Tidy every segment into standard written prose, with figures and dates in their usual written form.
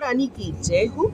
रानी की जय हो।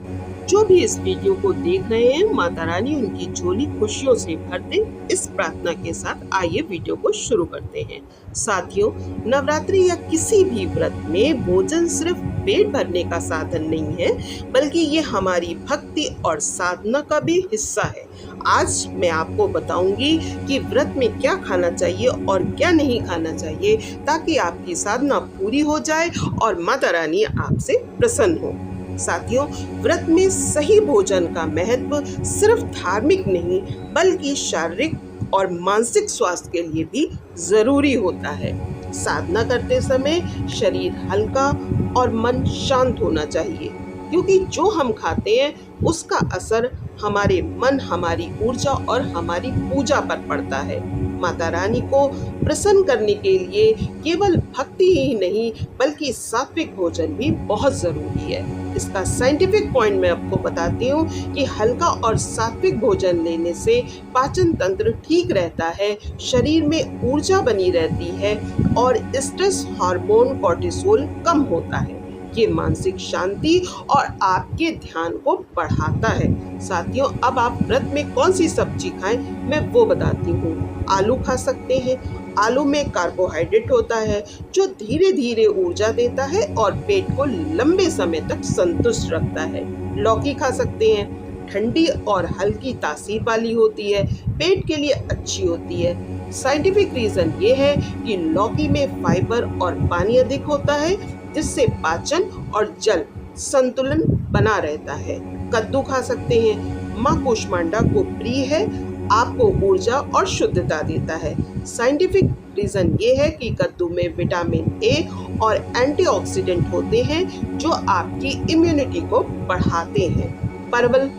जो भी इस वीडियो को देख रहे हैं, माता रानी उनकी झोली खुशियों से भर दे। इस प्रार्थना के साथ आइए वीडियो को शुरू करते हैं। साथियों, नवरात्रि या किसी भी व्रत में भोजन सिर्फ पेट भरने का साधन नहीं है, बल्कि ये हमारी भक्ति और साधना का भी हिस्सा है। आज मैं आपको बताऊंगी कि व्रत में क्या खाना चाहिए और क्या नहीं खाना चाहिए, ताकि आपकी साधना पूरी हो जाए और माता रानी आपसे प्रसन्न हो। साथियों, व्रत में सही भोजन का महत्व सिर्फ धार्मिक नहीं, बल्कि शारीरिक और मानसिक स्वास्थ्य के लिए भी जरूरी होता है। साधना करते समय शरीर हल्का और मन शांत होना चाहिए, क्योंकि जो हम खाते हैं उसका असर हमारे मन, हमारी ऊर्जा और हमारी पूजा पर पड़ता है। माता रानी को प्रसन्न करने के लिए केवल भक्ति ही नहीं, बल्कि सात्विक भोजन भी बहुत जरूरी है। इसका साइंटिफिक पॉइंट मैं आपको बताती हूँ कि हल्का और सात्विक भोजन लेने से पाचन तंत्र ठीक रहता है, शरीर में ऊर्जा बनी रहती है और स्ट्रेस हार्मोन कोर्टिसोल कम होता है। ये मानसिक शांति और आपके ध्यान को बढ़ाता है। साथियों, अब आप व्रत में कौन सी सब्जी खाएं, मैं वो बताती हूँ। आलू खा सकते हैं। आलू में कार्बोहाइड्रेट होता है, जो धीरे धीरे ऊर्जा देता है और पेट को लंबे समय तक संतुष्ट रखता है। लौकी खा सकते हैं। ठंडी और हल्की तासीर वाली होती है, पेट के लिए अच्छी होती है। साइंटिफिक रीजन ये है कि लौकी में फाइबर और पानी अधिक होता है, जिससे पाचन और जल संतुलन बना रहता है। कद्दू खा सकते हैं। माँ कूष्मांडा को प्रिय है, आपको ऊर्जा और शुद्धता देता है। साइंटिफिक रीजन ये है कि कद्दू में विटामिन ए और एंटीऑक्सीडेंट होते हैं, जो आपकी इम्यूनिटी को बढ़ाते हैं। परवल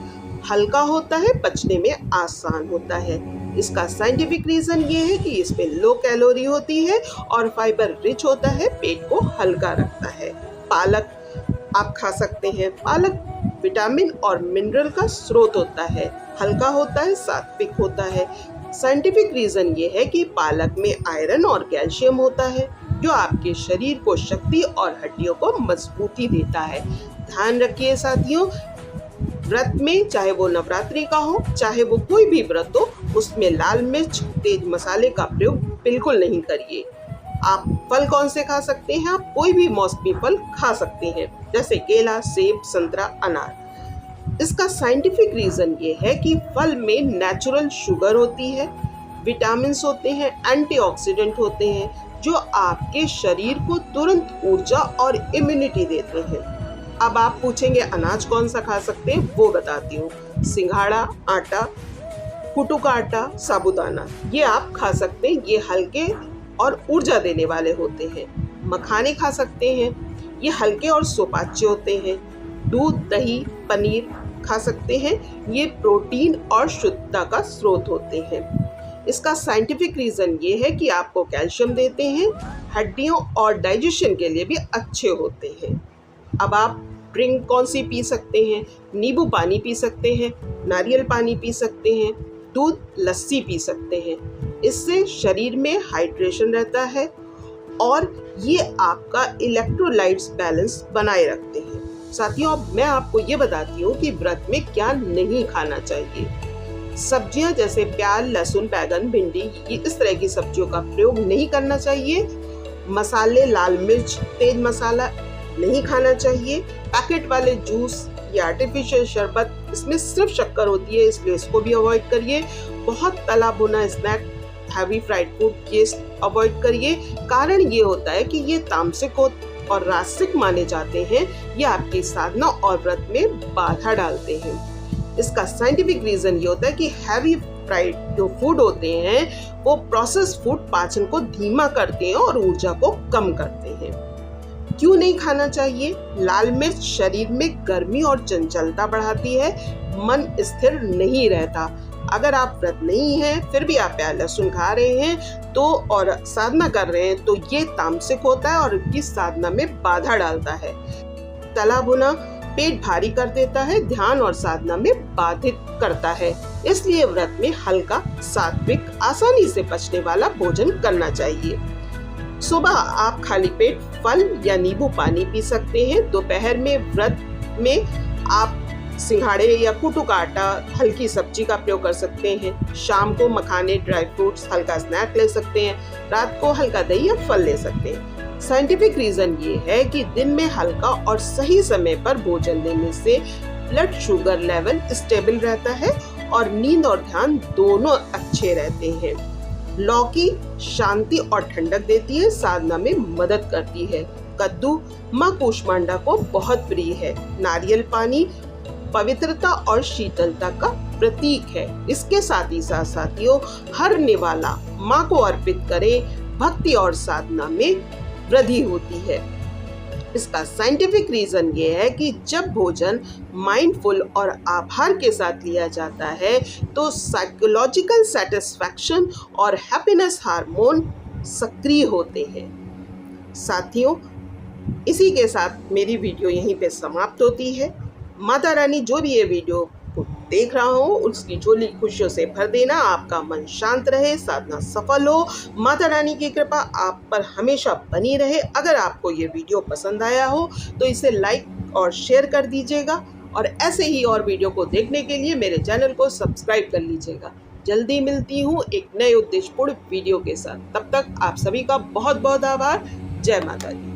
हल्का होता है, पचने में आसान होता है। इसका साइंटिफिक रीजन ये है कि इसमें लो कैलोरी होती है और फाइबर रिच होता है, पेट को हल्का रखता है। पालक आप खा सकते हैं। पालक विटामिन और मिनरल का स्रोत होता है, हल्का होता है, सात्विक होता है। साइंटिफिक रीजन ये है कि पालक में आयरन और कैल्शियम होता है, जो आपके शरीर को शक्ति और हड्डियों को मजबूती देता है। ध्यान रखिए साथियों, व्रत में चाहे वो नवरात्रि का हो, चाहे वो कोई भी व्रत हो, उसमें लाल मिर्च, तेज मसाले का प्रयोग बिल्कुल नहीं करिए। आप फल कौन से खा सकते हैं? आप कोई भी मौसमी फल खा सकते हैं, जैसे केला, सेब, संतरा, अनार। इसका साइंटिफिक रीजन ये है कि फल में नेचुरल शुगर होती है, विटामिन्स होते हैं, एंटीऑक्सीडेंट होते हैं, जो आपके शरीर को तुरंत ऊर्जा और इम्यूनिटी देते हैं। अब आप पूछेंगे अनाज कौन सा खा सकते हैं, वो बताती हूँ। सिंघाड़ा, आटा, कुटू का आटा, साबूदाना, ये आप खा सकते हैं। ये हल्के और ऊर्जा देने वाले होते हैं। मखाने खा सकते हैं, ये हल्के और सुपाच्य होते हैं। दूध, दही, पनीर खा सकते हैं, ये प्रोटीन और शुद्धता का स्रोत होते हैं। इसका साइंटिफिक रीजन ये है कि आपको कैल्शियम देते हैं, हड्डियों और डाइजेशन के लिए भी अच्छे होते हैं। अब आप ड्रिंक कौन सी पी सकते हैं? नींबू पानी पी सकते हैं, नारियल पानी पी सकते हैं, दूध, लस्सी पी सकते हैं। इससे शरीर में हाइड्रेशन रहता है और ये आपका इलेक्ट्रोलाइट्स बैलेंस बनाए रखते हैं। साथियों, अब मैं आपको ये बताती हूँ कि व्रत में क्या नहीं खाना चाहिए। सब्जियां जैसे प्याज, लहसुन, बैगन, भिंडी, ये इस तरह की सब्जियों का प्रयोग नहीं करना चाहिए। मसाले, लाल मिर्च, तेज मसाला नहीं खाना चाहिए। पैकेट वाले जूस या आर्टिफिशियल शरबत, इसमें सिर्फ शक्कर होती है, इसलिए इसको भी अवॉइड करिए। बहुत तला भुना स्नैक, हैवी फ्राइड फूड, ये अवॉइड करिए। कारण ये होता है कि ये तामसिक और राजसिक माने जाते हैं। ये आपकी साधना और व्रत में बाधा डालते हैं। इसका साइंटिफिक रीजन ये होता है कि हैवी फ्राइड जो फूड होते हैं, वो प्रोसेस्ड फूड पाचन को धीमा करते हैं और ऊर्जा को कम करते हैं। क्यों नहीं खाना चाहिए? लाल मिर्च शरीर में गर्मी और चंचलता बढ़ाती है, मन स्थिर नहीं रहता। अगर आप व्रत नहीं हैं, फिर भी आप प्याज लहसुन खा रहे हैं तो और साधना कर रहे हैं, तो ये तामसिक होता है और इनकी साधना में बाधा डालता है। तला भुना पेट भारी कर देता है, ध्यान और साधना में बाधित करता है। इसलिए व्रत में हल्का, सात्विक, आसानी से पचने वाला भोजन करना चाहिए। सुबह आप खाली पेट फल या नींबू पानी पी सकते हैं। दोपहर में व्रत में आप सिंघाड़े या कुटू का आटा, हल्की सब्जी का प्रयोग कर सकते हैं। शाम को मखाने, ड्राई फ्रूट्स, हल्का स्नैक ले सकते हैं। रात को हल्का दही या फल ले सकते हैं। साइंटिफिक रीजन ये है कि दिन में हल्का और सही समय पर भोजन लेने से ब्लड शुगर लेवल स्टेबल रहता है और नींद और ध्यान दोनों अच्छे रहते हैं। लौकी शांति और ठंडक देती है, साधना में मदद करती है। कद्दू माँ कूष्मांडा को बहुत प्रिय है। नारियल पानी पवित्रता और शीतलता का प्रतीक है। इसके साथ ही साथ साथियों, हर निवाला माँ को अर्पित करे, भक्ति और साधना में वृद्धि होती है। इसका साइंटिफिक रीजन ये है कि जब भोजन माइंडफुल और आभार के साथ लिया जाता है तो साइकोलॉजिकल सेटिस्फैक्शन और हैप्पीनेस हार्मोन सक्रिय होते हैं। साथियों, इसी के साथ मेरी वीडियो यहीं पे समाप्त होती है। माता रानी जो भी ये वीडियो को देख रहा हो उसकी झोली खुशियों से भर देना, आपका मन शांत रहे, साधना सफल हो। माता रानी की कृपा आप पर हमेशा बनी रहे। अगर आपको ये वीडियो पसंद आया हो तो इसे लाइक और शेयर कर दीजिएगा और ऐसे ही और वीडियो को देखने के लिए मेरे चैनल को सब्सक्राइब कर लीजिएगा। जल्दी मिलती हूँ एक नए उद्देश्यपूर्ण वीडियो के साथ। तब तक आप सभी का बहुत बहुत आभार। जय माता दी।